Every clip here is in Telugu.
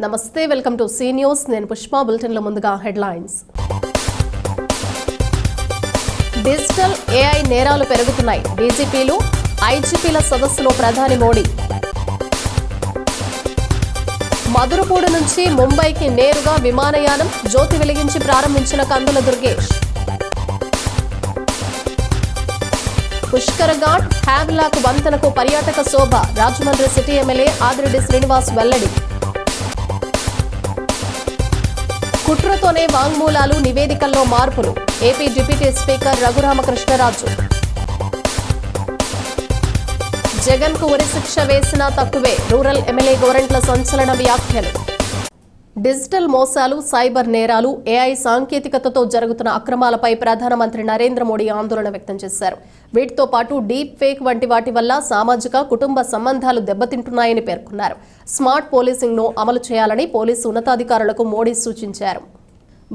నమస్తే, వెల్కమ్ టు సీ న్యూస్. నేను పుష్ప. బులెటిన్లో ముందుగా హెడ్లైన్స్. డిజిటల్ ఏఐ నేరాలు పెరుగుతున్నాయి. డీజీపీలు, ఐజీపీల సదస్సులో ప్రధాని మోడీ. మధురపూడి నుంచి ముంబైకి నేరుగా విమానయానం జ్యోతి వెలిగించి ప్రారంభించిన కందుల దుర్గేష్. పుష్కర్ ఘాట్, హ్యావ్లాక్ వంతెనకు పర్యాటక శోభ. రాజమండ్రి సిటీ ఎమ్మెల్యే ఆదిరెడ్డి శ్రీనివాస్ వెల్లడి. కుట్రతోనే వాంగ్మూలాలు, నివేదికల్లో మార్పులు. AP deputy speaker Raghuramakrishnaraju. Jagan కు ఉరిశిక్ష వేసినా తక్కువే. రూరల్ ఎమ్మెల్యే గోరంట్ల సంచలన వ్యాఖ్యలు. డిజిటల్ మోసాలు, సైబర్ నేరాలు, ఏఐ సాంకేతికతతో జరుగుతున్న అక్రమాలపై ప్రధానమంత్రి నరేంద్ర మోడీ ఆందోళన వ్యక్తం చేశారు. వీటితో పాటు డీప్ ఫేక్ వంటి వాటి వల్ల సామాజిక, కుటుంబ సంబంధాలు దెబ్బతింటున్నాయని పేర్కొన్నారు. స్మార్ట్ పోలీసింగ్ను అమలు చేయాలని పోలీసు ఉన్నతాధికారులకు మోడీ సూచించారు.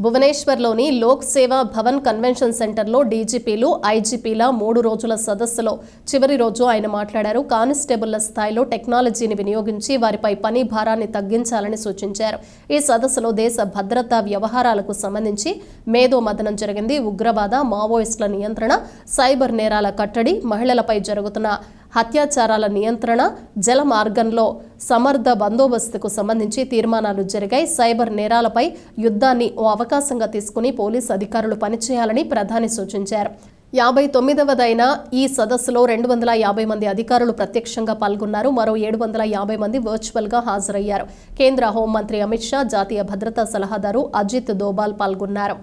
భువనేశ్వర్లోని లోక్ సేవా భవన్ కన్వెన్షన్ సెంటర్లో డీజీపీలు, ఐజీపీల 3 రోజుల సదస్సులో చివరి రోజు ఆయన మాట్లాడారు. కానిస్టేబుళ్ల స్థాయిలో టెక్నాలజీని వినియోగించి వారిపై పని భారాన్ని తగ్గించాలని సూచించారు. ఈ సదస్సులో దేశ భద్రతా వ్యవహారాలకు సంబంధించి మేధోమథనం జరిగింది. ఉగ్రవాద, మావోయిస్టుల నియంత్రణ, సైబర్ నేరాల కట్టడి, మహిళలపై జరుగుతున్న హత్యాచారాల నియంత్రణ, జల మార్గంలో సమర్థ బందోబస్తుకు సంబంధించి తీర్మానాలు జరిగాయి. సైబర్ నేరాలపై యుద్ధాన్ని ఓ అవకాశంగా తీసుకుని పోలీసు అధికారులు పనిచేయాలని ప్రధాని సూచించారు. 59వదైన ఈ సదస్సులో 250 మంది అధికారులు ప్రత్యక్షంగా పాల్గొన్నారు. మరో 750 మంది వర్చువల్గా హాజరయ్యారు. కేంద్ర హోంమంత్రి అమిత్ షా, జాతీయ భద్రతా సలహాదారు అజిత్ దోబాల్ పాల్గొన్నారు.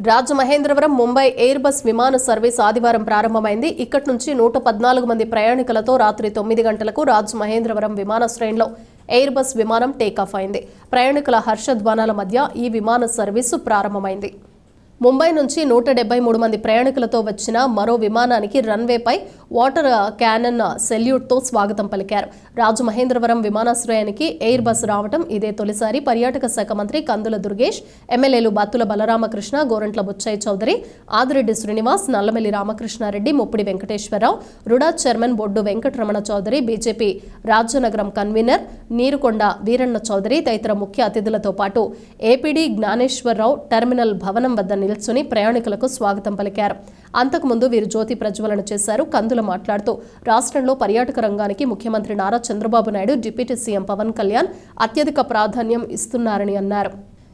రాజమహేంద్రవరం ముంబై ఎయిర్ బస్ విమాన సర్వీస్ ఆదివారం ప్రారంభమైంది. ఇక్కడి నుంచి 114 మంది ప్రయాణికులతో రాత్రి 9 గంటలకు రాజమహేంద్రవరం విమానాశ్రయంలో ఎయిర్ బస్ విమానం టేకాఫ్ అయింది. ప్రయాణికుల హర్షధ్వానాల మధ్య ఈ విమాన సర్వీసు ప్రారంభమైంది. ముంబై నుంచి 173 మంది ప్రయాణికులతో వచ్చిన మరో విమానానికి రన్వేపై వాటర్ క్యానన్ సెల్యూట్తో స్వాగతం పలికారు. రాజమహేంద్రవరం విమానాశ్రయానికి ఎయిర్ బస్ రావడం ఇదే తొలిసారి. పర్యాటక శాఖ మంత్రి కందుల దుర్గేష్, ఎమ్మెల్యేలు బత్తుల బలరామకృష్ణ, గోరంట్ల బుచ్చయ్య చౌదరి, ఆదిరెడ్డి శ్రీనివాస్, నల్లమెల్లి రామకృష్ణారెడ్డి, ముప్పిడి వెంకటేశ్వరరావు, రుడా చైర్మన్ బొడ్డు వెంకటరమణ చౌదరి, బీజేపీ రాజనగరం కన్వీనర్ నీరుకొండ వీరన్న చౌదరి తదితర ముఖ్య అతిథులతో పాటు ఏపీడీ జ్ఞానేశ్వరరావు టెర్మినల్ భవనం వద్ద నిల్చుని ప్రయాణికులకు స్వాగతం పలికారు. అంతకుముందు వీరు జ్యోతి ప్రజ్వలన చేశారు. కందుల మాట్లాడుతూ రాష్ట్రంలో పర్యాటక రంగానికి ముఖ్యమంత్రి నారా చంద్రబాబు నాయుడు, డిప్యూటీ సీఎం పవన్ కళ్యాణ్ అత్యధిక ప్రాధాన్యం ఇస్తున్నారని అన్నారు.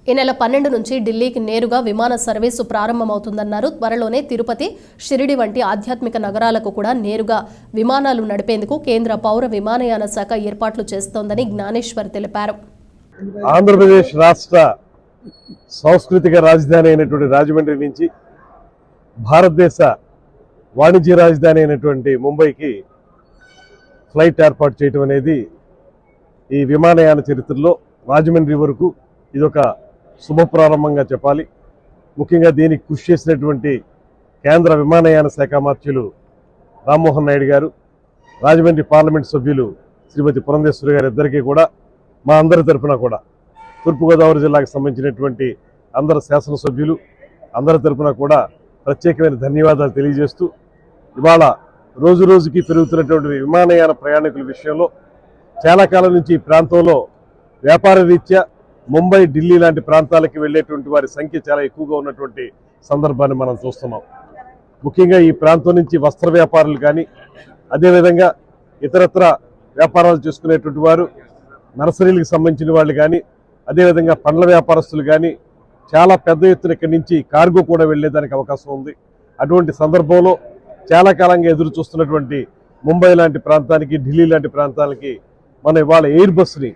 ఈ నెల 12 నుంచి ఢిల్లీకి నేరుగా విమాన సర్వీసు ప్రారంభమవుతుందన్నారు. త్వరలోనే తిరుపతి, షిరిడి వంటి ఆధ్యాత్మిక నగరాలకు కూడా నేరుగా విమానాలు నడిపేందుకు కేంద్ర పౌర విమానయాన శాఖ ఏర్పాట్లు చేస్తోందని జ్ఞానేశ్వర్ తెలిపారు. ఆంధ్రప్రదేశ్ రాష్ట్ర సాంస్కృతిక రాజధాని అయినటువంటి రాజమండ్రి నుంచి భారతదేశ వాణిజ్య రాజధాని అయినటువంటి ముంబైకి ఫ్లైట్ ఏర్పాటు చేయడం అనేది ఈ విమానయాన చరిత్రలో రాజమండ్రి వరకు ఇదొక శుభప్రారంభంగా చెప్పాలి. ముఖ్యంగా దీనికి కృషి చేసినటువంటి కేంద్ర విమానయాన శాఖ మంత్రులు రామ్మోహన్ నాయుడు గారు, రాజమండ్రి పార్లమెంట్ సభ్యులు శ్రీమతి పురంధేశ్వరి గారు ఇద్దరికీ కూడా మా అందరి తరఫున కూడా, తూర్పుగోదావరి జిల్లాకు సంబంధించినటువంటి అందరు శాసనసభ్యులు అందరి తరఫున కూడా ప్రత్యేకమైన ధన్యవాదాలు తెలియజేస్తూ, ఇవాళ రోజు రోజుకి పెరుగుతున్నటువంటి విమానయాన ప్రయాణికుల విషయంలో చాలా కాలం నుంచి ఈ ప్రాంతంలో వ్యాపార రీత్యా ముంబై, ఢిల్లీ లాంటి ప్రాంతాలకి వెళ్ళేటువంటి వారి సంఖ్య చాలా ఎక్కువగా ఉన్నటువంటి సందర్భాన్ని మనం చూస్తున్నాం. ముఖ్యంగా ఈ ప్రాంతం నుంచి వస్త్ర వ్యాపారులు కానీ, అదేవిధంగా ఇతరత్ర వ్యాపారాలు చేసుకునేటువంటి వారు, నర్సరీలకు సంబంధించిన వాళ్ళు కానీ, అదేవిధంగా పండ్ల వ్యాపారస్తులు కానీ చాలా పెద్ద ఎత్తున ఇక్కడి నుంచి కార్గో కూడా వెళ్లేదానికి అవకాశం ఉంది. అటువంటి సందర్భంలో చాలా కాలంగా ఎదురు చూస్తున్నటువంటి ముంబై లాంటి ప్రాంతానికి, ఢిల్లీ లాంటి ప్రాంతాలకి మనం ఇవాళ ఎయిర్ బస్ని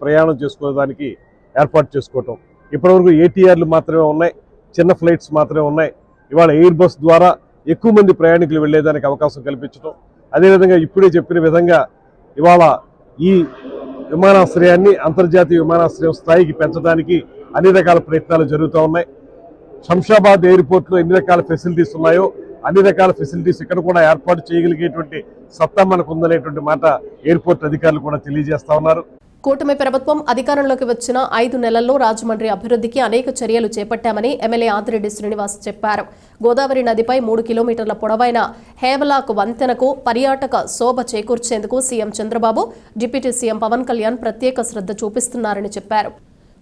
ప్రయాణం చేసుకోవడానికి ఏర్పాటు చేసుకోవటం. ఇప్పటివరకు ఏటీఆర్లు మాత్రమే ఉన్నాయి, చిన్న ఫ్లైట్స్ మాత్రమే ఉన్నాయి. ఇవాళ ఎయిర్ బస్ ద్వారా ఎక్కువ మంది ప్రయాణికులు వెళ్లేదానికి అవకాశం కల్పించడం, అదేవిధంగా ఇప్పుడే చెప్పిన విధంగా ఇవాళ ఈ విమానాశ్రయాన్ని అంతర్జాతీయ విమానాశ్రయం స్థాయికి పెంచడానికి అన్ని రకాల ప్రయత్నాలు జరుగుతూ ఉన్నాయి. శంషాబాద్ ఎయిర్పోర్ట్లో ఎన్ని రకాల ఫెసిలిటీస్ ఉన్నాయో అన్ని రకాల ఫెసిలిటీస్ ఇక్కడ కూడా ఏర్పాటు చేయగలిగేటువంటి సత్తా మనకు ఉందనేటువంటి మాట ఎయిర్పోర్ట్ అధికారులు కూడా తెలియజేస్తా ఉన్నారు. కూటమి ప్రభుత్వం అధికారంలోకి వచ్చిన 5 నెలల్లో రాజమండ్రి అభివృద్ధికి అనేక చర్యలు చేపట్టామని ఎమ్మెల్యే ఆదిరెడ్డి శ్రీనివాస్ చెప్పారు. గోదావరి నదిపై 3 కిలోమీటర్ల పొడవైన హేవలాక్ వంతెనకు పర్యాటక శోభ చేకూర్చేందుకు CM Chandrababu, deputy CM Pawan Kalyan ప్రత్యేక శ్రద్ధ చూపిస్తున్నారని చెప్పారు.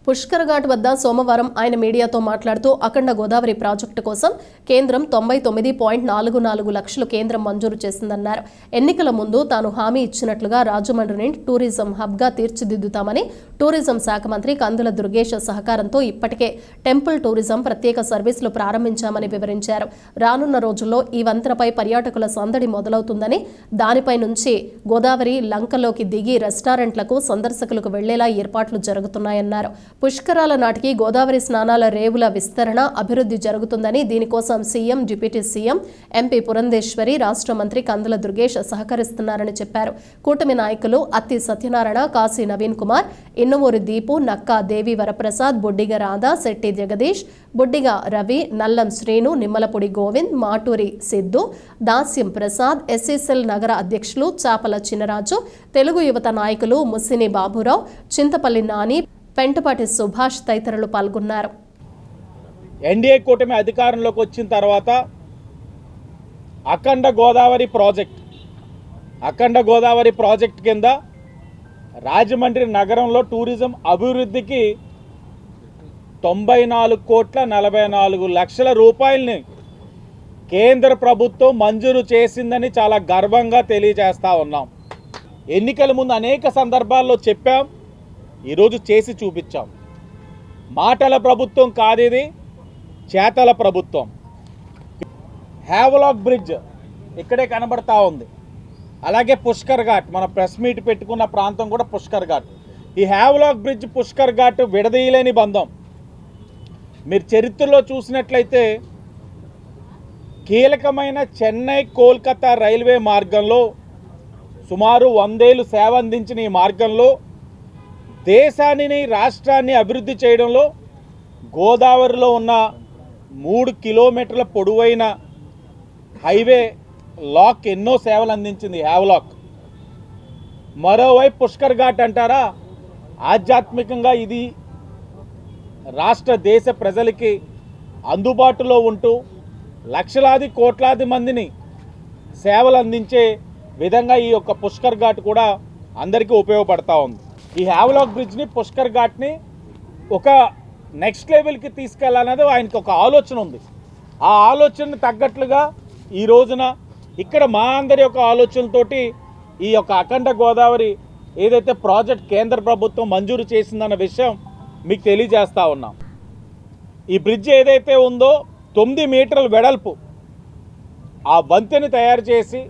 పుష్కర్ ఘాట్ వద్ద సోమవారం ఆయన మీడియాతో మాట్లాడుతూ అఖండ గోదావరి ప్రాజెక్టు కోసం కేంద్రం 99.44 లక్షలు కేంద్రం మంజూరు చేసిందన్నారు. ఎన్నికల ముందు తాను హామీ ఇచ్చినట్లుగా రాజమండ్రిని టూరిజం హబ్గా తీర్చిదిద్దుతామని, టూరిజం శాఖ మంత్రి కందుల దుర్గేష్ సహకారంతో ఇప్పటికే టెంపుల్ టూరిజం ప్రత్యేక సర్వీసులు ప్రారంభించామని వివరించారు. రానున్న రోజుల్లో ఈ వంతెనపై పర్యాటకుల సందడి మొదలవుతుందని, దానిపై నుంచి గోదావరి లంకలోకి దిగి రెస్టారెంట్లకు సందర్శకులకు వెళ్లేలా ఏర్పాట్లు జరుగుతున్నాయన్నారు. పుష్కరాల నాటికి గోదావరి స్నానాల రేవుల విస్తరణ, అభివృద్ధి జరుగుతుందని, దీనికోసం CM, deputy CM, MP Purandeswari, రాష్ట్ర మంత్రి కందుల దుర్గేష్ సహకరిస్తున్నారని చెప్పారు. కూటమి నాయకులు అత్తి సత్యనారాయణ, కాశీ నవీన్ కుమార్, ఇన్నమూరి దీపు, నక్కా దేవి వరప్రసాద్, బొడ్డిగ రాధా, శెట్టి జగదీష్, బొడ్డిగ రవి, నల్లం శ్రీను, నిమ్మలపూడి గోవింద్, మాటూరి సిద్ధు, దాస్యం ప్రసాద్, ఎస్ఎస్ఎల్ నగర అధ్యక్షులు చాపల చినరాజు, తెలుగు యువత నాయకులు ముసిని బాబురావు, చింతపల్లి నాని, పెంటపాటి సుభాష్ తదితరులు పాల్గొన్నారు. ఎన్డీఏ కూటమి అధికారంలోకి వచ్చిన తర్వాత అఖండ గోదావరి ప్రాజెక్ట్ కింద రాజమండ్రి నగరంలో టూరిజం అభివృద్ధికి 94,44,00,000 రూపాయలని కేంద్ర ప్రభుత్వం మంజూరు చేసిందని చాలా గర్వంగా తెలియజేస్తా ఉన్నాం. ఎన్నికల ముందు అనేక సందర్భాల్లో చెప్పాం, ఈరోజు చేసి చూపించాం. మాటల ప్రభుత్వం కాదు, ఇది చేతల ప్రభుత్వం. హ్యావలాక్ బ్రిడ్జ్ ఇక్కడే కనబడతా ఉంది. అలాగే పుష్కర్ ఘాట్, మన ప్రెస్ మీట్ పెట్టుకున్న ప్రాంతం కూడా పుష్కర్ ఘాట్. ఈ హ్యావలాక్ బ్రిడ్జ్, పుష్కర్ ఘాట్ విడదీయలేని బంధం. మీరు చరిత్రలో చూసినట్లయితే కీలకమైన చెన్నై కోల్కతా రైల్వే మార్గంలో సుమారు 100 ఏళ్ళు సేవ అందించిన ఈ మార్గంలో దేశాన్ని, రాష్ట్రాన్ని అభివృద్ధి చేయడంలో గోదావరిలో ఉన్న 3 కిలోమీటర్ల పొడవైన హైవే లాక్ ఎన్నో సేవలు అందించింది హ్యావలాక్. మరోవైపు పుష్కర్ ఘాట్ అంటారా, ఆధ్యాత్మికంగా ఇది రాష్ట్ర దేశ ప్రజలకి అందుబాటులో ఉంటూ లక్షలాది కోట్లాది మందిని సేవలు అందించే విధంగా ఈ యొక్క పుష్కర్ ఘాట్ కూడా అందరికీ ఉపయోగపడతా ఉంది. ఈ హ్యావలాక్ బ్రిడ్జ్ని, పుష్కర్ ఘాట్ని ఒక నెక్స్ట్ లెవెల్కి తీసుకెళ్లాలన్నది ఆయనకు ఒక ఆలోచన ఉంది. ఆ ఆలోచనకు తగ్గట్లుగా ఈ రోజున ఇక్కడ మా అందరి యొక్క ఆలోచనలతోటి ఈ యొక్క అఖండ గోదావరి ఏదైతే ప్రాజెక్ట్ కేంద్ర ప్రభుత్వం మంజూరు చేసిందన్న విషయం మీకు తెలియజేస్తా ఉన్నాం. ఈ బ్రిడ్జ్ ఏదైతే ఉందో 9 మీటర్ల వెడల్పు ఆ వంతెని తయారు చేసి,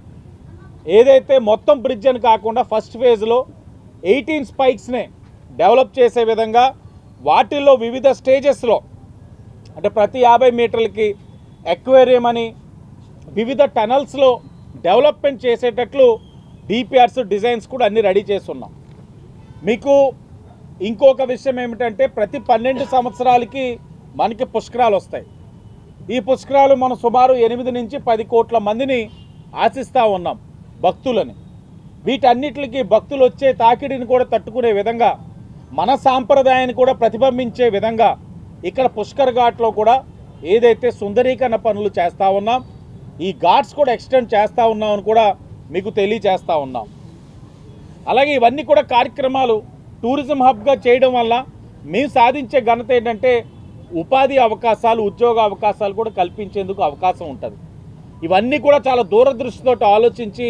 ఏదైతే మొత్తం బ్రిడ్జ్ అని కాకుండా ఫస్ట్ ఫేజ్లో 18 స్పైక్స్నే డెవలప్ చేసే విధంగా వాటిల్లో వివిధ స్టేజెస్లో, అంటే ప్రతి 50 మీటర్లకి ఎక్వేరియం అని వివిధ టనల్స్లో డెవలప్మెంట్ చేసేటట్లు డిపిఆర్స్, డిజైన్స్ కూడా అన్నీ రెడీ చేస్తున్నాం. మీకు ఇంకొక విషయం ఏమిటంటే ప్రతి 12 సంవత్సరాలకి మనకి పుష్కరాలు వస్తాయి. ఈ పుష్కరాలు మనం సుమారు 8 నుంచి 10 కోట్ల మందిని ఆశిస్తూ ఉన్నాం, భక్తులని. వీటన్నిటికి భక్తులు వచ్చే తాకిడిని కూడా తట్టుకునే విధంగా, మన సాంప్రదాయాన్ని కూడా ప్రతిబింబించే విధంగా ఇక్కడ పుష్కర్ ఘాట్లో కూడా ఏదైతే సుందరీకరణ పనులు చేస్తూ ఉన్నాం, ఈ ఘాట్స్ కూడా ఎక్స్టెండ్ చేస్తూ ఉన్నామని కూడా మీకు తెలియజేస్తూ ఉన్నాం. అలాగే ఇవన్నీ కూడా కార్యక్రమాలు టూరిజం హబ్గా చేయడం వల్ల మేము సాధించే ఘనత ఏంటంటే ఉపాధి అవకాశాలు, ఉద్యోగ అవకాశాలు కూడా కల్పించేందుకు అవకాశం ఉంటుంది. ఇవన్నీ కూడా చాలా దూరదృష్టితో ఆలోచించి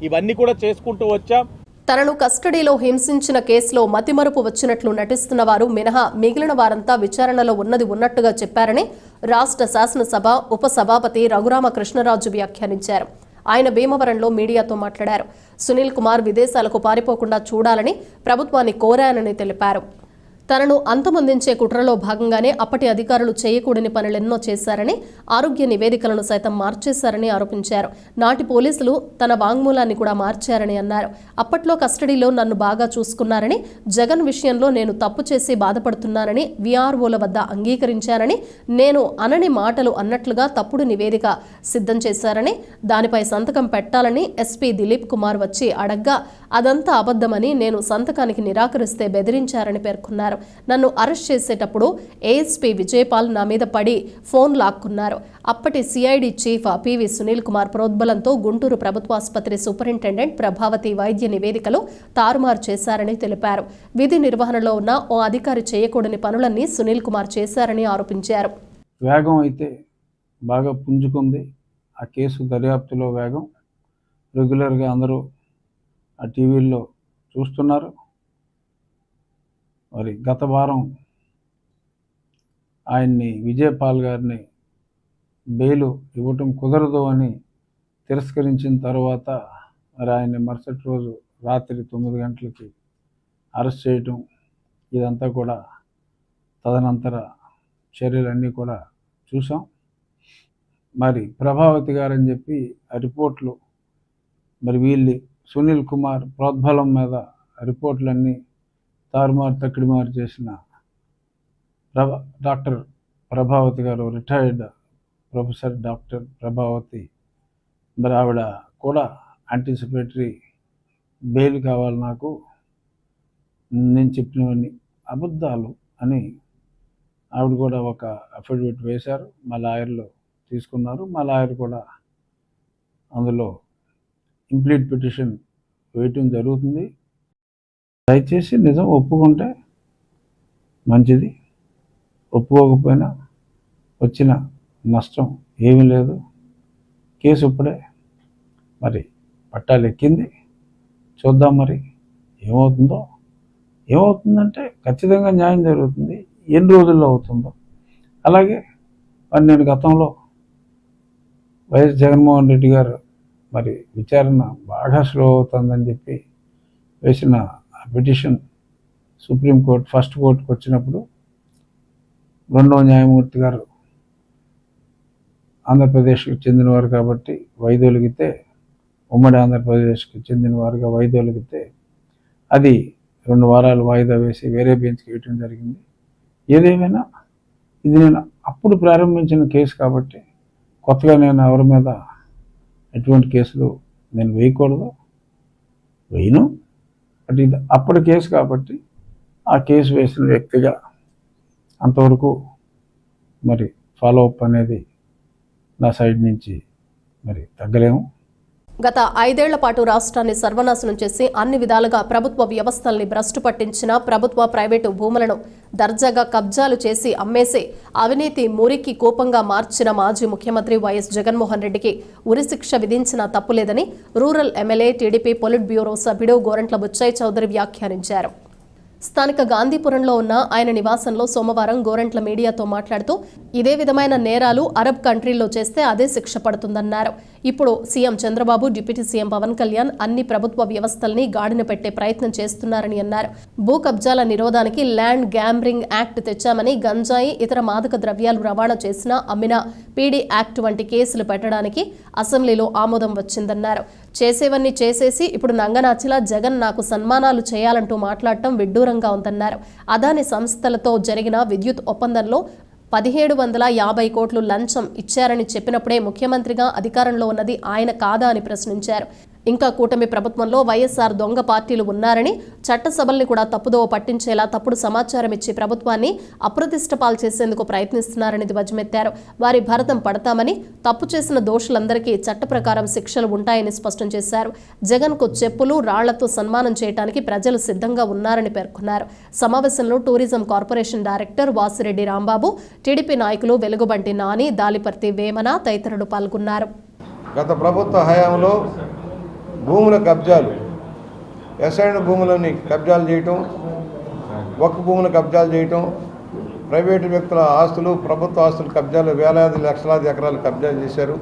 ఇవన్నీ కూడా చేసుకుంటూ వచ్చాం. తనను కస్టడీలో హింసించిన కేసులో మతిమరుపు వచ్చినట్లు నటిస్తున్న వారు మినహా మిగిలిన వారంతా విచారణలో ఉన్నది ఉన్నట్టుగా చెప్పారని రాష్ట్ర శాసనసభ ఉపసభాపతి రఘురామకృష్ణరాజు వ్యాఖ్యానించారు. ఆయన భీమవరంలో మీడియాతో మాట్లాడారు. సునీల్ కుమార్ విదేశాలకు పారిపోకుండా చూడాలని ప్రభుత్వాన్ని కోరానని తెలిపారు. తనను అంతమొందించే కుట్రలో భాగంగానే అప్పటి అధికారులు చేయకూడని పనులెన్నో చేశారని, ఆరోగ్య నివేదికలను సైతం మార్చేశారని ఆరోపించారు. నాటి పోలీసులు తన వాంగ్మూలాన్ని కూడా మార్చారని అన్నారు. అప్పట్లో కస్టడీలో నన్ను బాగా చూసుకున్నారని, జగన్ విషయంలో నేను తప్పు చేసి బాధపడుతున్నానని వీఆర్ఓల వద్ద అంగీకరించానని, నేను అనని మాటలు అన్నట్లుగా తప్పుడు నివేదిక సిద్ధం చేశారని, దానిపై సంతకం పెట్టాలని ఎస్పీ దిలీప్ కుమార్ వచ్చి అడగ్గా అదంతా అబద్ధమని, నేను సంతకానికి నిరాకరిస్తే బెదిరించారని పేర్కొన్నారు. నన్ను అరెస్ట్ చేసేటప్పుడు ఏఎస్పీ విజయపాల్ నా మీద పడి ఫోన్ లాక్కున్నారు. అప్పటి CID chief PV Sunil Kumar ప్రోద్బలంతో గుంటూరు ప్రభుత్వాసుపత్రి సూపరింటెండెంట్ ప్రభావతి వైద్య నివేదికలు తారుమారు చేశారని తెలిపారు. విధి నిర్వహణలో ఉన్న ఓ అధికారి చేయకూడని పనులన్నీ సునీల్ కుమార్ చేశారని ఆరోపించారు. వేగం అయితే బాగా పుంజుకుంది. ఆ కేసు దర్యాప్తులో వేగం రెగ్యులర్గా అందరూ ఆ టీవీల్లో చూస్తున్నారు. మరి గత వారం ఆయన్ని విజయపాల్ గారిని బెయిల్ ఇవ్వటం కుదరదు అని తిరస్కరించిన తర్వాత మరి ఆయన్ని మరుసటి రోజు రాత్రి 9 గంటలకి అరెస్ట్ చేయటం, ఇదంతా కూడా తదనంతర చర్యలన్నీ కూడా చూసాం. మరి ప్రభావతి గారని చెప్పి ఆ రిపోర్ట్లు మరి వీళ్ళు సునీల్ కుమార్ ప్రోద్బలం మీద రిపోర్ట్లన్నీ తారుమారు తక్కిడిమారు చేసిన డాక్టర్ ప్రభావతి గారు, రిటైర్డ్ ప్రొఫెసర్ డాక్టర్ ప్రభావతి, మరి ఆవిడ కూడా యాంటిసిపేటరీ బెయిల్ కావాలి నాకు, నేను చెప్పినవన్నీ అబద్ధాలు అని ఆవిడ కూడా ఒక అఫిడవిట్ వేశారు. మా లాయర్లు తీసుకున్నారు. మా లాయర్ కూడా అందులో ఇంప్లీట్ పిటిషన్ వేయటం జరుగుతుంది. దయచేసి నిజం ఒప్పుకుంటే మంచిది, ఒప్పుకోకపోయినా వచ్చిన నష్టం ఏమీ లేదు. కేసు ఇప్పుడే మరి పట్టాలు ఎక్కింది, చూద్దాం మరి ఏమవుతుందంటే ఖచ్చితంగా న్యాయం జరుగుతుంది. ఎన్ని రోజుల్లో అవుతుందో. అలాగే మరి నేను గతంలో వైఎస్ జగన్మోహన్ రెడ్డి గారు మరి విచారణ బాగా స్లో అవుతుందని చెప్పి వేసిన పిటిషన్ సుప్రీంకోర్టు ఫస్ట్ కోర్టుకు వచ్చినప్పుడు 2వ న్యాయమూర్తి గారు ఆంధ్రప్రదేశ్కి చెందినవారు కాబట్టి వైదొలిగితే, ఉమ్మడి ఆంధ్రప్రదేశ్కి చెందినవారుగా వైదొలిగితే అది 2 వారాలు వాయిదా వేసి వేరే బెంచ్కి వేయటం జరిగింది. ఏదేమైనా ఇది నేను అప్పుడు ప్రారంభించిన కేసు కాబట్టి కొత్తగా నేను ఎవరి మీద ఎటువంటి కేసులు నేను వేయను. బట్ ఇది అప్పటి కేసు కాబట్టి ఆ కేసు వేసిన వ్యక్తిగా అంతవరకు మరి ఫాలో అప్ అనేది నా సైడ్ నుంచి మరి తగ్గలేము. గత 5 ఏళ్ల పాటు రాష్ట్రాన్ని సర్వనాశనం చేసి అన్ని విధాలుగా ప్రభుత్వ వ్యవస్థల్ని భ్రష్టు పట్టించిన, ప్రభుత్వ ప్రైవేటు భూములను దర్జాగా కబ్జాలు చేసి అమ్మేసి అవినీతి మురికి కూపంగా మార్చిన మాజీ ముఖ్యమంత్రి వైఎస్ జగన్మోహన్ రెడ్డికి ఉరిశిక్ష విధించినా తప్పులేదని rural MLA TDP politburo సభ్యుడు గోరంట్ల బుచ్చయ్య చౌదరి వ్యాఖ్యానించారు. స్థానిక గాంధీపురంలో ఉన్న ఆయన నివాసంలో సోమవారం గోరంట్ల మీడియాతో మాట్లాడుతూ ఇదే విధమైన నేరాలు అరబ్ కంట్రీల్లో చేస్తే అదే శిక్ష పడుతుందన్నారు. ఇప్పుడు CM Chandrababu, deputy CM Pawan Kalyan అన్ని ప్రభుత్వ వ్యవస్థల్ని గాడిన పెట్టే ప్రయత్నం చేస్తున్నారని అన్నారు. భూ కబ్జాల నిరోధానికి ల్యాండ్ గ్యాంబ్రింగ్ యాక్ట్ తెచ్చామని, గంజాయి, ఇతర మాదక ద్రవ్యాలు రవాణా చేసినా, అమ్మినా పీడీ యాక్ట్ వంటి కేసులు పెట్టడానికి అసెంబ్లీలో ఆమోదం వచ్చిందన్నారు. చేసేవన్నీ చేసేసి ఇప్పుడు నంగనాచిలా జగన్ నాకు సన్మానాలు చేయాలంటూ మాట్లాడటం విడ్డూరంగా ఉందన్నారు. అదాని సంస్థలతో జరిగిన విద్యుత్ ఒప్పందంలో 1750 కోట్లు లంచం ఇచ్చారని చెప్పినప్పుడే ముఖ్యమంత్రిగా అధికారంలో ఉన్నది ఆయన కాదా అని ప్రశ్నించారు. ఇంకా కూటమి ప్రభుత్వంలో వైఎస్ఆర్ దొంగ పార్టీలు ఉన్నారని, చట్టసభల్ని కూడా తప్పుదోవ పట్టించేలా తప్పుడు సమాచారం ఇచ్చి ప్రభుత్వాన్ని అప్రతిష్ట పాలు చేసేందుకు ప్రయత్నిస్తున్నారని ధ్వజమెత్తారు. వారి భారతం పడతామని, తప్పు చేసిన దోషులందరికీ చట్ట ప్రకారం శిక్షలు ఉంటాయని స్పష్టం చేశారు. జగన్కు చెప్పులు, రాళ్లతో సన్మానం చేయడానికి ప్రజలు సిద్ధంగా ఉన్నారని పేర్కొన్నారు. సమావేశంలో tourism corporation director Vasireddy Rambabu, TDP నాయకులు వెలుగుబంటి నాని, దాలిపర్తి వేమన తదితరులు పాల్గొన్నారు. గత ప్రభుత్వ హయాంలో భూముల కబ్జాలు, అసైన్డ్ భూములని కబ్జాలు చేయటం, వక్ఫ్ భూములు కబ్జాలు చేయటం, ప్రైవేటు వ్యక్తుల ఆస్తులు, ప్రభుత్వ ఆస్తులు కబ్జాలు, వేలాది లక్షలాది ఎకరాలు కబ్జాలు చేశారు.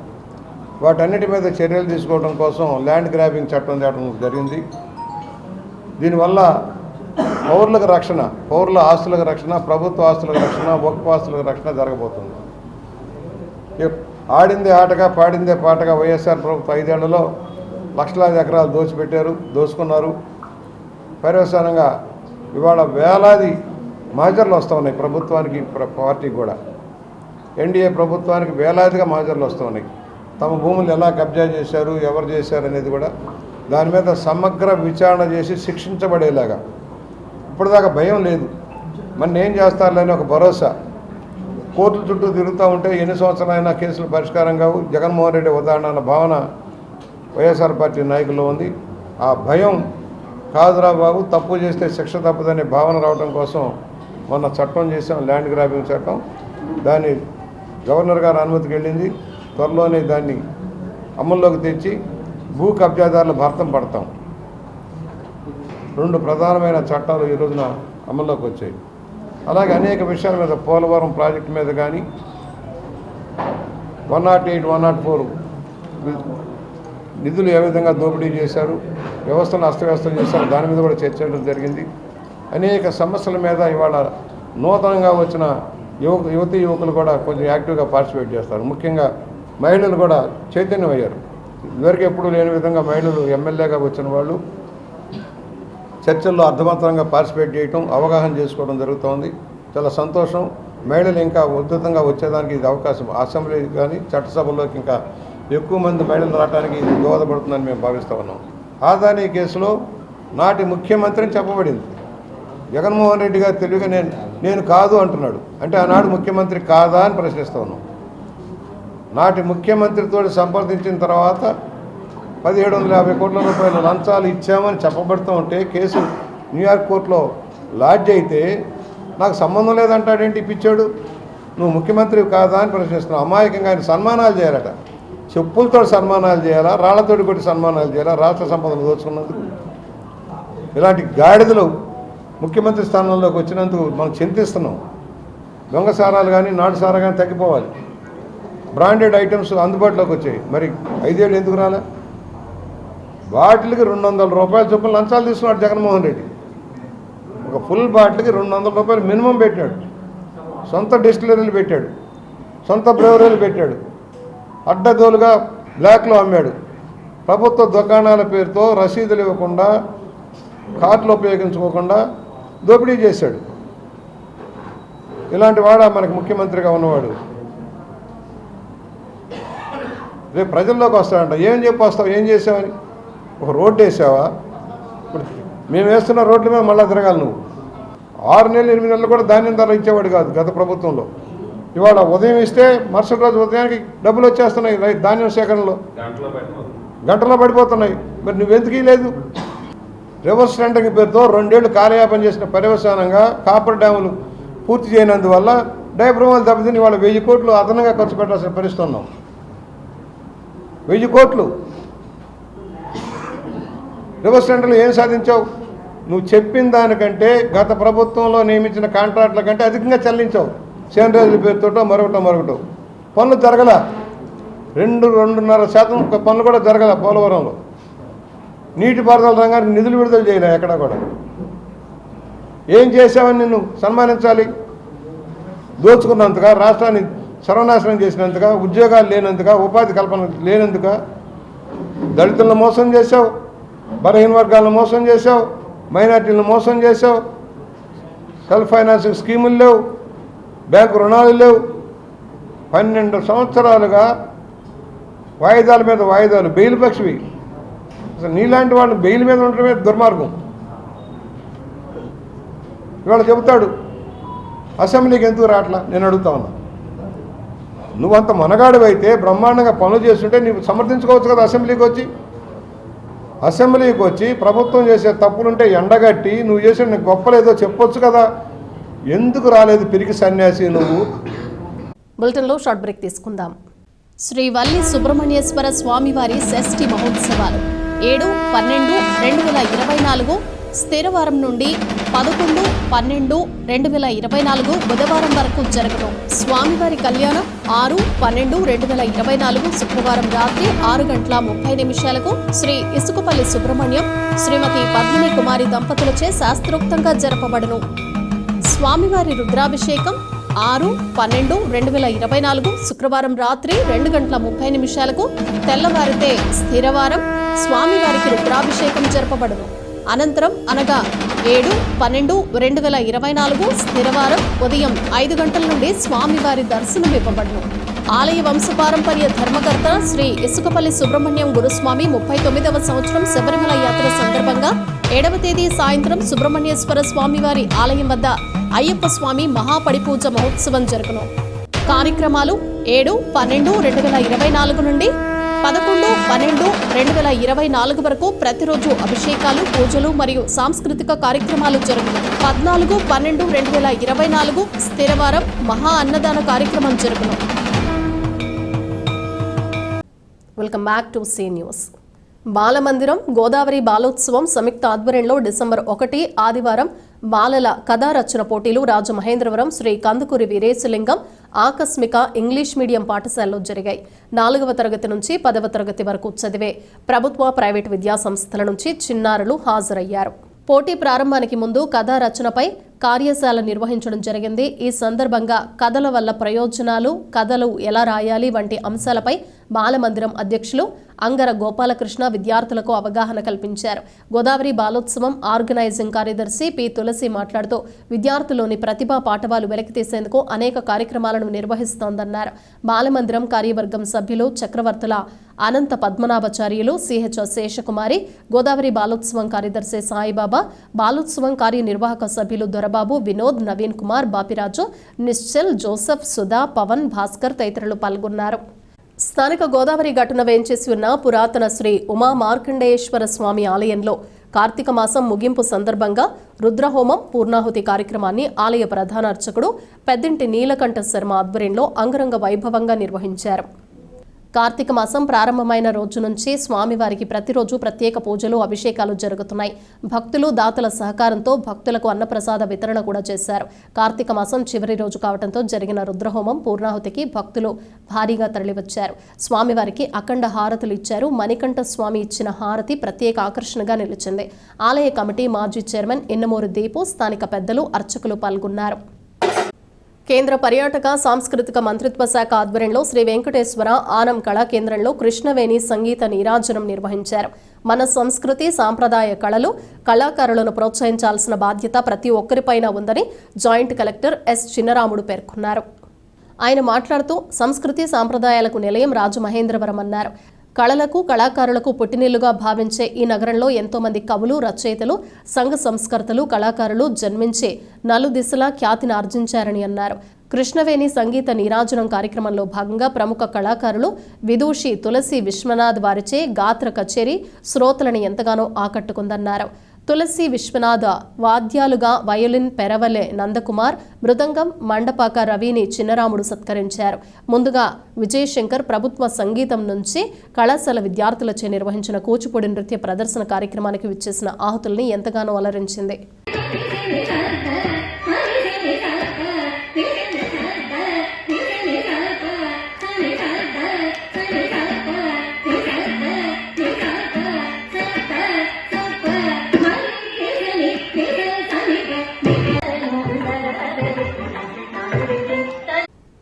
వాటన్నిటి మీద చర్యలు తీసుకోవడం కోసం ల్యాండ్ గ్రాబింగ్ చట్టం తేవడం జరిగింది. దీనివల్ల పౌరులకు రక్షణ, పౌరుల ఆస్తులకు రక్షణ, ప్రభుత్వ ఆస్తులకు రక్షణ, వక్ఫ్ ఆస్తులకు రక్షణ జరగబోతుంది. ఆడిందే ఆటగా పాడిందే పాటగా వైఎస్ఆర్ ప్రభుత్వం 5 ఏళ్లలో లక్షలాది ఎకరాలు దోచుకున్నారు. పర్యవసానంగా ఇవాళ వేలాది మాజర్లు వస్తూ ఉన్నాయి ప్రభుత్వానికి, పార్టీకి కూడా. ఎన్డీఏ ప్రభుత్వానికి వేలాదిగా మాజర్లు వస్తూ ఉన్నాయి. తమ భూములు ఎలా కబ్జా చేశారు, ఎవరు చేశారు అనేది కూడా దాని మీద సమగ్ర విచారణ చేసి శిక్షించబడేలాగా. ఇప్పటిదాకా భయం లేదు, మరి ఏం చేస్తారులేని ఒక భరోసా. కోర్టుల చుట్టూ తిరుగుతూ ఉంటే ఎన్ని సంవత్సరాలైనా కేసులు పరిష్కారం కావు. జగన్మోహన్ రెడ్డి ఉదాహరణ అన్న భావన వైఎస్ఆర్ పార్టీ నాయకుల్లో ఉంది. ఆ భయం కాదురా బాబు, తప్పు చేస్తే శిక్ష తప్పదనే భావన రావడం కోసం మొన్న చట్టం చేసాం, ల్యాండ్ గ్రాబింగ్ చట్టం. దాన్ని గవర్నర్ గారు అనుమతికి వెళ్ళింది. త్వరలోనే దాన్ని అమల్లోకి తెచ్చి భూ కబ్జాదారుల భర్తం పడతాం. 2 ప్రధానమైన చట్టాలు ఈ రోజున అమల్లోకి వచ్చాయి. అలాగే అనేక విషయాల మీద, పోలవరం ప్రాజెక్టు మీద కానీ, 108, 104 నిధులు ఏ విధంగా దోపిడీ చేశారు, వ్యవస్థను అస్తవ్యస్తం చేశారు, దాని మీద కూడా చర్చ జరిగింది. అనేక సమస్యల మీద ఇవాళ నూతనంగా వచ్చిన యువతీ యువకులు కూడా కొంచెం యాక్టివ్గా పార్టిసిపేట్ చేస్తారు. ముఖ్యంగా మహిళలు కూడా చైతన్యం అయ్యారు. ఇదివరకు ఎప్పుడూ లేని విధంగా మహిళలు ఎమ్మెల్యేగా వచ్చిన వాళ్ళు చర్చల్లో అర్థవంతంగా పార్టిసిపేట్ చేయటం, అవగాహన చేసుకోవడం జరుగుతోంది. చాలా సంతోషం. మహిళలు ఇంకా ఉద్ధృతంగా వచ్చేదానికి ఇది అవకాశం. అసెంబ్లీ కానీ చట్టసభల్లోకి ఇంకా ఎక్కువ మంది మహిళలు రావడానికి ఇది దోహదపడుతుందని మేము భావిస్తూ ఉన్నాం. ఆదాని కేసులో నాటి ముఖ్యమంత్రిని చెప్పబడింది. జగన్మోహన్ రెడ్డి గారు తెలివిగా నేను కాదు అంటున్నాడు. అంటే ఆనాడు ముఖ్యమంత్రి కాదా అని ప్రశ్నిస్తూ ఉన్నాం. నాటి ముఖ్యమంత్రితో సంప్రదించిన తర్వాత 1750 కోట్ల రూపాయల లంచాలు ఇచ్చామని చెప్పబడుతూ ఉంటే కేసు న్యూయార్క్ కోర్టులో లాడ్జ్ అయితే నాకు సంబంధం లేదంటాడేంటి పిచ్చాడు. నువ్వు ముఖ్యమంత్రి కాదా అని ప్రశ్నిస్తున్నావు. అమాయకంగా ఆయన సన్మానాలు చేయాలట. చెప్పులతో సన్మానాలు చేయాలా, రాళ్లతోటి కొట్టి సన్మానాలు చేయాలా రాష్ట్ర సంపదను దోచుకున్నందుకు? ఇలాంటి గాడిదలు ముఖ్యమంత్రి స్థానంలోకి వచ్చినందుకు మనం చింతిస్తున్నాం. దొంగసారాలు కానీ నాటుసారా కానీ తగ్గిపోవాలి. బ్రాండెడ్ ఐటమ్స్ అందుబాటులోకి వచ్చాయి. మరి 5 ఏళ్ళు ఎందుకు రాలే? బాటిల్కి 200 రూపాయల చొప్పున లంచాలు తీసుకున్నాడు జగన్మోహన్ రెడ్డి. ఒక ఫుల్ బాటిల్కి 200 రూపాయలు మినిమం పెట్టాడు. సొంత డిస్టిలరీలు పెట్టాడు, సొంత బ్రెవరీలు పెట్టాడు. అడ్డదోలుగా బ్లాక్లో అమ్మాడు. ప్రభుత్వ దుకాణాల పేరుతో రసీదులు ఇవ్వకుండా, కార్డులు ఉపయోగించుకోకుండా దోపిడీ చేశాడు. ఇలాంటి వాడా మనకు ముఖ్యమంత్రిగా ఉన్నవాడు? రేపు ప్రజల్లోకి వస్తాడంట. ఏం చెప్పి వస్తావు, ఏం చేసావని? ఒక రోడ్డు వేసావా? ఇప్పుడు మేము వేస్తున్న రోడ్ల మీద మళ్ళీ తిరగాలి నువ్వు. 6 నెలలు 8 నెలలు కూడా ధాన్యం ధర ఇచ్చేవాడు కాదు గత ప్రభుత్వంలో. ఇవాళ ఉదయం ఇస్తే మరుసటి రోజు ఉదయానికి డబ్బులు వచ్చేస్తున్నాయి. ధాన్యం సేకరణలో గంటలో పడిపోతున్నాయి. మరి నువ్వెందుకు లేదు? రివర్స్ టెండరింగ్ పేరుతో 2 ఏళ్ళు కాలయాపన చేసిన పర్యవసానంగా కాపర్ డ్యాములు పూర్తి చేయనందువల్ల డయాఫ్రమాలు దెబ్బతిని ఇవాళ 1000 కోట్లు అదనంగా ఖర్చు పెట్టాల్సిన పరిస్థితి ఉన్నాం. 1000 కోట్లు రివర్స్ టెండర్లు ఏం సాధించావు? నువ్వు చెప్పిన దానికంటే గత ప్రభుత్వంలో నియమించిన కాంట్రాక్టుల కంటే అధికంగా చెల్లించావు. సేంద్రీయ పేరుతోటో మరొకటో పనులు జరగల. 2.5% పనులు కూడా జరగల. పోలవరంలో నీటిపారుదల రంగానికి నిధులు విడుదల చేయలే ఎక్కడా కూడా. ఏం చేసావని నిన్ను సన్మానించాలి? దోచుకున్నంతగా, రాష్ట్రాన్ని సర్వనాశనం చేసినందుగా, ఉద్యోగాలు లేనందుగా, ఉపాధి కల్పన లేనందుగా, దళితులను మోసం చేశావు, బలహీన వర్గాలను మోసం చేశావు, మైనార్టీలను మోసం చేశావు, సెల్ఫ్ ఫైనాన్సింగ్ స్కీములు లేవు, బ్యాంకు రుణాలు లేవు. 12 సంవత్సరాలుగా వాయిదాల మీద వాయిదాలు, బెయిల్ పక్షివి. అసలు నీలాంటి వాళ్ళు బెయిల్ మీద ఉండటమే దుర్మార్గం. ఇవాళ చెబుతాడు అసెంబ్లీకి ఎందుకు రావట్లా? నేను అడుగుతా ఉన్నా. నువ్వంత మనగాడివైతే బ్రహ్మాండంగా పనులు చేస్తుంటే నీవు సమర్థించుకోవచ్చు కదా. అసెంబ్లీకి వచ్చి ప్రభుత్వం చేసే తప్పులుంటే ఎండగట్టి నువ్వు చేసిన గొప్పలేదో చెప్పొచ్చు కదా. ఎందుకు రాలేదు పిరికి సన్యాసి నువ్వు? బులెటిన్లో షార్ట్ బ్రేక్ తీసుకుందాం. శ్రీ వల్లి సుబ్రహ్మణ్యేశ్వర స్వామివారి షష్ఠి మహోత్సవాలు 7, 12, 2024 స్థిరవారం నుండి 11-12-2024 బుధవారం వరకు జరగను. స్వామివారి కళ్యాణం 6-12-2024 శుక్రవారం రాత్రి 6:30 శ్రీ ఇసుకపల్లి సుబ్రహ్మణ్యం, శ్రీమతి పద్మిని కుమారి దంపతులచే శాస్త్రోక్తంగా జరపబడును. స్వామివారి రుద్రాభిషేకం 6-12-2024 శుక్రవారం రాత్రి 2:30 తెల్లవారితే స్థిరవారం స్వామివారికి రుద్రాభిషేకం జరపబడును. అనంతరం అనగా 7-12-2024 స్థిరవారం ఉదయం 5 గంటల నుండి స్వామివారి దర్శనం ఇవ్వబడును. ఆలయ వంశపారంపర్య ధర్మకర్త శ్రీ ఇసుకపల్లి సుబ్రహ్మణ్యం గురుస్వామి 39వ సంవత్సరం శబరిమల యాత్ర సందర్భంగా 7వ తేదీ సాయంత్రం సుబ్రహ్మణ్యేశ్వర స్వామివారి ఆలయం వద్ద అయ్యప్ప స్వామి మహాపడిపూజ మహోత్సవం జరుగును. కార్యక్రమాలు 7-12-2024 నుండి 11-12-2024 వరకు ప్రతిరోజు అభిషేకాలు, పూజలు మరియు సాంస్కృతిక కార్యక్రమాలు జరుగును. 14-12-2024 స్థిరవారం మహా అన్నదాన కార్యక్రమం జరుగును. Welcome back to C news. Balamandiram Godavari Balotsavam సంయుక్త ఆధ్వర్యంలో డిసెంబర్ 1 ఆదివారం బాలల కథా రచన పోటీలు రాజమహేంద్రవరం శ్రీ కందుకూరి వీరేశలింగం ఆకస్మిక ఇంగ్లీష్ మీడియం పాఠశాలలో జరిగాయి. 4వ తరగతి నుంచి 10వ తరగతి వరకు చదివే ప్రభుత్వ, ప్రైవేటు విద్యాసంస్థల నుంచి చిన్నారులు హాజరయ్యారు. పోటీ ప్రారంభానికి ముందు కథా రచనపై కార్యశాల నిర్వహించడం జరిగింది. ఈ సందర్భంగా కథల వల్ల ప్రయోజనాలు, కథలు ఎలా రాయాలి వంటి అంశాలపై బాలమందిరం అధ్యక్షులు అంగర గోపాలకృష్ణ విద్యార్థులకు అవగాహన కల్పించారు. గోదావరి బాలోత్సవం ఆర్గనైజింగ్ కార్యదర్శి పి తులసి మాట్లాడుతూ విద్యార్థుల్లోని ప్రతిభా పాఠవాలు వెలికితీసేందుకు అనేక కార్యక్రమాలను నిర్వహిస్తోందన్నారు. బాలమందిరం కార్యవర్గం సభ్యులు చక్రవర్తుల అనంత పద్మనాభాచార్యులు, సిహెచ్ శేషకుమారి, గోదావరి బాలోత్సవం కార్యదర్శి సాయిబాబా, బాలోత్సవం కార్యనిర్వాహక సభ్యులు దొరబాబు, వినోద్, నవీన్ కుమార్, బాపిరాజు, నిశ్చల్, జోసెఫ్, సుధా, పవన్, భాస్కర్ తదితరులు పాల్గొన్నారు. స్థానిక గోదావరి గట్టున వేంచేసి ఉన్న పురాతన శ్రీ ఉమా మార్కండేయేశ్వర స్వామి ఆలయంలో కార్తీక మాసం ముగింపు సందర్భంగా రుద్రహోమం, పూర్ణాహుతి కార్యక్రమాన్ని ఆలయ ప్రధాన అర్చకుడు పెద్దింటి నీలకంఠ శర్మ ఆధ్వర్యంలో అంగరంగ వైభవంగా నిర్వహించారు. కార్తీక మాసం ప్రారంభమైన రోజు నుంచి స్వామివారికి ప్రతిరోజు ప్రత్యేక పూజలు, అభిషేకాలు జరుగుతున్నాయి. భక్తులు, దాతల సహకారంతో భక్తులకు అన్నప్రసాద వితరణ కూడా చేశారు. కార్తీక మాసం చివరి రోజు కావడంతో జరిగిన రుద్రహోమం, పూర్ణాహుతికి భక్తులు భారీగా తరలివచ్చారు. స్వామివారికి అఖండ హారతులు ఇచ్చారు. మణికంఠ స్వామి ఇచ్చిన హారతి ప్రత్యేక ఆకర్షణగా నిలిచింది. ఆలయ కమిటీ మాజీ చైర్మన్ ఇన్నమూరి దీపు, స్థానిక పెద్దలు, అర్చకులు పాల్గొన్నారు. కేంద్ర పర్యాటక సాంస్కృతిక మంత్రిత్వ శాఖ ఆధ్వర్యంలో శ్రీ వెంకటేశ్వర ఆనం కళా కేంద్రంలో కృష్ణవేణి సంగీత నీరాజనం నిర్వహించారు. మన సంస్కృతి, సాంప్రదాయ కళలు, కళాకారులను ప్రోత్సహించాల్సిన బాధ్యత ప్రతి ఒక్కరిపైన ఉందని జాయింట్ కలెక్టర్ ఎస్ చిన్నరాముడు పేర్కొన్నారు. ఆయన మాట్లాడుతూ సంస్కృతి సాంప్రదాయాలకు నిలయం రాజమహేంద్రవరం అన్నారు. కళలకు, కళాకారులకు పుట్టినిల్లుగా భావించే ఈ నగరంలో ఎంతో మంది కవులు, రచయితలు, సంఘ సంస్కర్తలు, కళాకారులు జన్మించి నలుదిశలా ఖ్యాతిని ఆర్జించారని అన్నారు. కృష్ణవేణి సంగీత నీరాజనం కార్యక్రమంలో భాగంగా ప్రముఖ కళాకారులు విదూషి తులసి విశ్వనాథ్ వారిచే గాత్ర కచేరీ శ్రోతలను ఎంతగానో ఆకట్టుకుందన్నారు. తులసి విశ్వనాథ వాద్యాలుగా వయోలిన్ పెరవలె నందకుమార్, మృదంగం మండపాక రవిని చిన్నరాముడు సత్కరించారు. ముందుగా విజయశంకర్ ప్రభుత్వ సంగీతం నుంచి కళాశాల విద్యార్థులచే నిర్వహించిన కూచిపూడి నృత్య ప్రదర్శన కార్యక్రమానికి విచ్చేసిన ఆహుతుల్ని ఎంతగానో అలరించింది.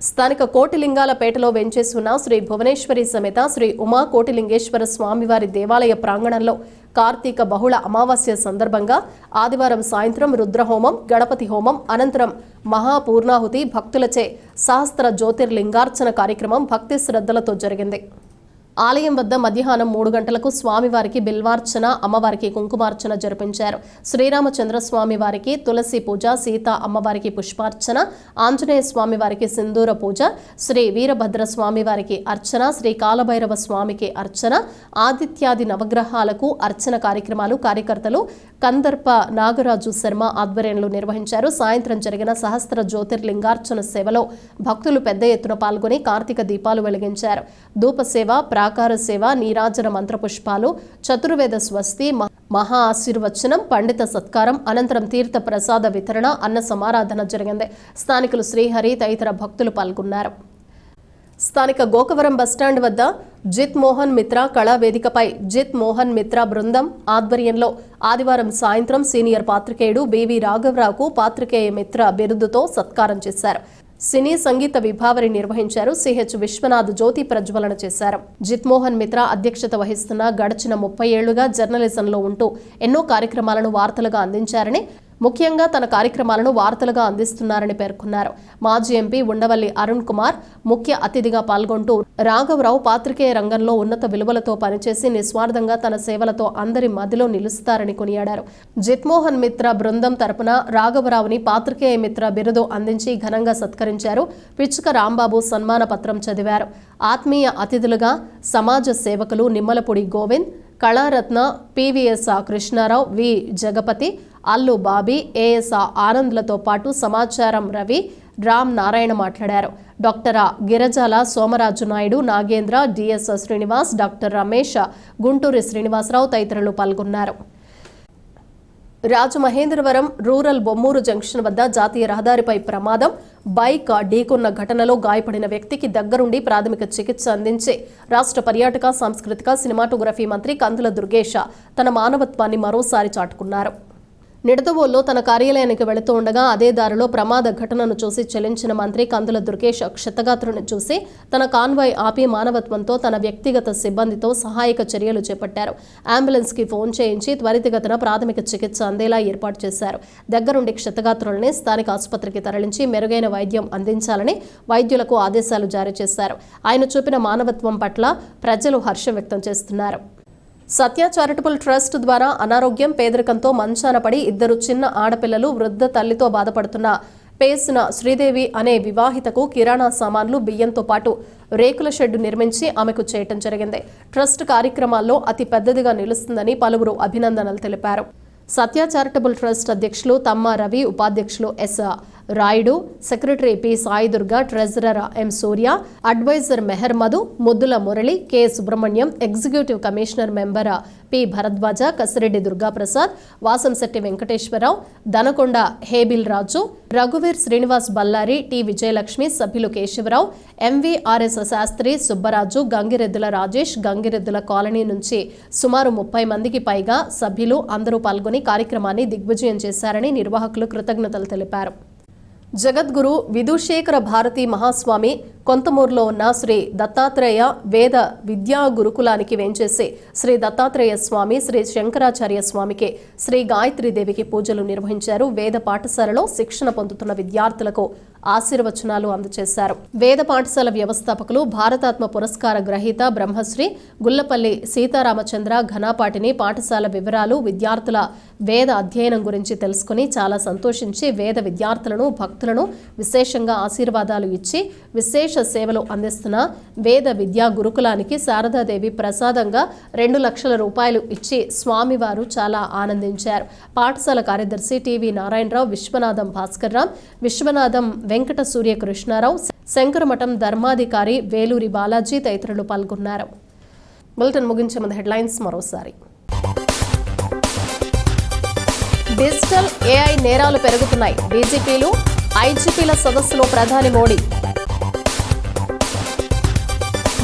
స్థానిక కోటిలింగాలపేటలో వెంచేసి ఉన్న శ్రీ భువనేశ్వరి సమేత శ్రీ ఉమా కోటిలింగేశ్వర స్వామివారి దేవాలయ ప్రాంగణంలో కార్తీక బహుళ అమావాస్య సందర్భంగా ఆదివారం సాయంత్రం రుద్రహోమం, గణపతి హోమం అనంతరం మహాపూర్ణాహుతి భక్తులచే సహస్ర జ్యోతిర్లింగార్చన కార్యక్రమం భక్తి శ్రద్ధలతో జరిగింది. ఆలయం వద్ద మధ్యాహ్నం 3 గంటలకు స్వామివారికి బిల్వార్చన, అమ్మవారికి కుంకుమార్చన జరిపించారు. శ్రీరామచంద్రస్వామి వారికి తులసి పూజ, సీత అమ్మవారికి పుష్పార్చన, ఆంజనేయ స్వామి వారికి సింధూర పూజ, శ్రీ వీరభద్ర స్వామి వారికి అర్చన, శ్రీ కాలభైరవ స్వామికి అర్చన, ఆదిత్యాది నవగ్రహాలకు అర్చన కార్యక్రమాలు కార్యకర్తలు కందర్ప నాగరాజు శర్మ ఆధ్వర్యంలో నిర్వహించారు. సాయంత్రం జరిగిన సహస్ర జ్యోతిర్లింగార్చన సేవలో భక్తులు పెద్ద ఎత్తున పాల్గొని కార్తీక దీపాలు వెలిగించారు. ధూప సేవ, ప్రాకార సేవ, నీరాజన మంత్రపుష్పాలు, చతుర్వేద స్వస్తి, మహా ఆశీర్వచనం, పండిత సత్కారం, అనంతరం తీర్థ ప్రసాద వితరణ, అన్న సమారాధన జరిగింది. స్థానికులు శ్రీహరి తదితర భక్తులు పాల్గొన్నారు. స్థానిక గోకవరం బస్టాండ్ వద్ద జిత్ మోహన్ మిత్రా కళా వేదికపై జిత్ మోహన్ మిత్రా బృందం ఆధ్వర్యంలో ఆదివారం సాయంత్రం సీనియర్ పాత్రికేయుడు బివి రాఘవరావుకు పాత్రికేయ మిత్ర బిరుదుతో సత్కారం చేశారు. సినీ సంగీత విభావరి నిర్వహించారు. సిహెచ్ విశ్వనాథ్ జ్యోతి ప్రజ్వలన చేశారు. జిత్ మోహన్ మిత్రా అధ్యక్షత వహిస్తున్న గడిచిన 30 ఏళ్లుగా జర్నలిజంలో ఉంటూ ఎన్నో కార్యక్రమాలను వార్తలుగా అందించారని, ముఖ్యంగా తన కార్యక్రమాలను వార్తలుగా అందిస్తున్నారని పేర్కొన్నారు. మాజీ ఎంపీ ఉండవల్లి అరుణ్ కుమార్ ముఖ్య అతిథిగా పాల్గొంటూ రాఘవరావు పాత్రికేయ రంగంలో ఉన్నత విలువలతో పనిచేసి నిస్వార్థంగా తన సేవలతో అందరి మదిలో నిలుస్తారని కొనియాడారు. జిత్మోహన్ మిత్ర బృందం తరపున రాఘవరావుని పాత్రికేయ మిత్ర బిరుదు అందించి ఘనంగా సత్కరించారు. పిచ్చుక రాంబాబు సన్మాన పత్రం చదివారు. ఆత్మీయ అతిథులుగా సమాజ సేవకులు Nimmalapudi Govind, Kalaratna PVS Krishnarao, V Jagapathi, Allu Bobby, AS ఆనంద్లతో పాటు సమాచారం రవి, రామ్ నారాయణ మాట్లాడారు. Doctor Girajala Somaraju Naidu, Nagendra, DS Srinivas, doctor Ramesh, Gunturi Srinivasarao తదితరులు పాల్గొన్నారు. రాజమహేంద్రవరం రూరల్ బొమ్మూరు జంక్షన్ వద్ద జాతీయ రహదారిపై ప్రమాదం. బైక్ ఢీకొన్న ఘటనలో గాయపడిన వ్యక్తికి దగ్గరుండి ప్రాథమిక చికిత్స అందించే రాష్ట్ర పర్యాటక, సాంస్కృతిక, సినిమాటోగ్రఫీ మంత్రి కందుల దుర్గేష్ తన మానవత్వాన్ని మరోసారి చాటుకున్నారు. నిడదవోల్లో తన కార్యాలయానికి వెళుతూ ఉండగా అదే దారిలో ప్రమాద ఘటనను చూసి చెల్లించిన మంత్రి కందుల దుర్గేష్ క్షతగాత్రుని చూసి తన కాన్వాయ్ ఆపి మానవత్వంతో తన వ్యక్తిగత సిబ్బందితో సహాయక చర్యలు చేపట్టారు. అంబులెన్స్ కి ఫోన్ చేయించి త్వరితగతిన ప్రాథమిక చికిత్స అందేలా ఏర్పాటు చేశారు. దగ్గరుండి క్షతగాత్రులని స్థానిక ఆసుపత్రికి తరలించి మెరుగైన వైద్యం అందించాలని వైద్యులకు ఆదేశాలు జారీ చేశారు. ఆయన చూపిన మానవత్వం పట్ల ప్రజలు హర్షం వ్యక్తం చేస్తున్నారు. సత్య చారిటబుల్ ట్రస్ట్ ద్వారా అనారోగ్యం, పేదరికంతో మంచాన పడి 2 చిన్న ఆడపిల్లలు, వృద్ధ తల్లితో బాధపడుతున్న పేసిన శ్రీదేవి అనే వివాహితకు కిరాణా సామాన్లు, బియ్యంతో పాటు రేకుల షెడ్డు నిర్మించి ఆమెకు చేయటం జరిగింది. ట్రస్ట్ కార్యక్రమాల్లో అతి పెద్దదిగా నిలుస్తుందని పలువురు అభినందనలు తెలిపారు. సత్య చారిటబుల్ ట్రస్ట్ అధ్యక్షులు తమ్మ రవి, ఉపాధ్యక్షులు S Rayudu, secretary P Sai Durga, treasurer M Surya, adviser Mehar Madhu, Muddula Murali, K Subrahmanyam, executive commissioner member P Bharadwaj, Kasireddy Durgaprasad, Vasamsetti Venkateswararao, Danakonda Hebil Raju, రఘువీర్ శ్రీనివాస్ బల్లారి, టి విజయలక్ష్మి, సభ్యులు కేశవరావు, ఎంవీఆర్ఎస్ శాస్త్రి, సుబ్బరాజు, గంగిరెద్దుల రాజేష్, గంగిరెద్దుల కాలనీ నుంచి సుమారు 30 మందికి పైగా సభ్యులు అందరూ పాల్గొని కార్యక్రమాన్ని దిగ్విజయం చేశారని నిర్వాహకులు కృతజ్ఞతలు తెలిపారు. జగద్గురు విధుశేఖర భారతి మహాస్వామి కొంతమూరులో ఉన్న శ్రీ దత్తాత్రేయ వేద విద్యా గురుకులానికి వేంచేసి శ్రీ దత్తాత్రేయ స్వామి, శ్రీ శంకరాచార్య స్వామికి, శ్రీ గాయత్రీదేవికి పూజలు నిర్వహించారు. వేద పాఠశాలలో శిక్షణ పొందుతున్న విద్యార్థులకు ఆశీర్వచనాలు అందజేశారు. వేద పాఠశాల వ్యవస్థాపకులు, భారతాత్మ పురస్కార గ్రహీత బ్రహ్మశ్రీ గుల్లపల్లి సీతారామచంద్ర ఘనాపాటిని పాఠశాల వివరాలు, విద్యార్థుల వేద అధ్యయనం గురించి తెలుసుకుని చాలా సంతోషించి వేద విద్యార్థులను, భక్తులను విశేషంగా ఆశీర్వాదాలు ఇచ్చి విశేష సేవలు అందిస్తున్న వేద విద్యా గురుకులానికి శారదాదేవి ప్రసాదంగా 2 లక్షల రూపాయలు ఇచ్చి స్వామివారు చాలా ఆనందించారు. పాఠశాల కార్యదర్శి టివి నారాయణరావు, విశ్వనాథం భాస్కర్రామ్, విశ్వనాథం వెంకట సూర్య కృష్ణారావు, శంకరమఠం ధర్మాధికారి వేలూరి బాలాజీ తదితరులు పాల్గొన్నారు. బులెటిన్ ముగించే ముందు హెడ్లైన్స్ మరోసారి. డిజిటల్ ఏఐ నేరాలు పెరుగుతున్నాయి. డీజీపీలు, ఐజీపీల సదస్సులో ప్రధాని మోడీ.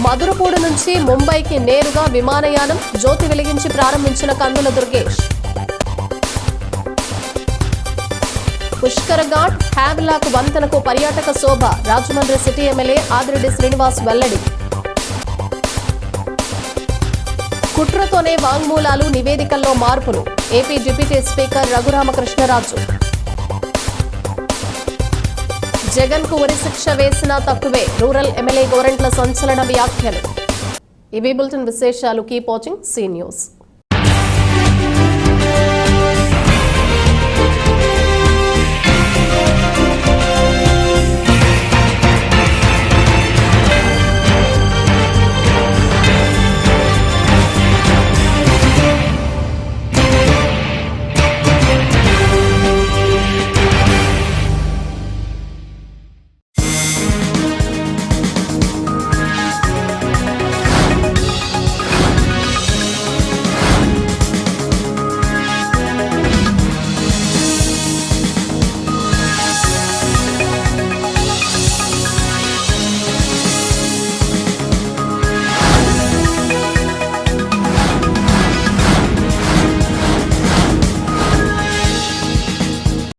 మధురపూడి నుంచి ముంబైకి నేరుగా విమానయానం, జ్యోతి వెలిగించి ప్రారంభించిన కందుల దుర్గేష్. పుష్కర్ ఘాట్, హ్యావ్లాక్ వంతెనకు పర్యాటక శోభ, రాజమండ్రి సిటీ ఎమ్మెల్యే ఆదిరెడ్డి శ్రీనివాస్ వెల్లడి. కుట్రతోనే వాంగ్మూలాలు, నివేదికల్లో మార్పులు, AP deputy speaker Raghuramakrishnaraju. Jagan కు ఉరిశిక్ష వేసినా తక్కువే, రూరల్ ఎమ్మెల్యే గోరంట్ల సంచలన వ్యాఖ్యలు. ఇవి బులెటిన్ విశేషాలు. Keep watching see news.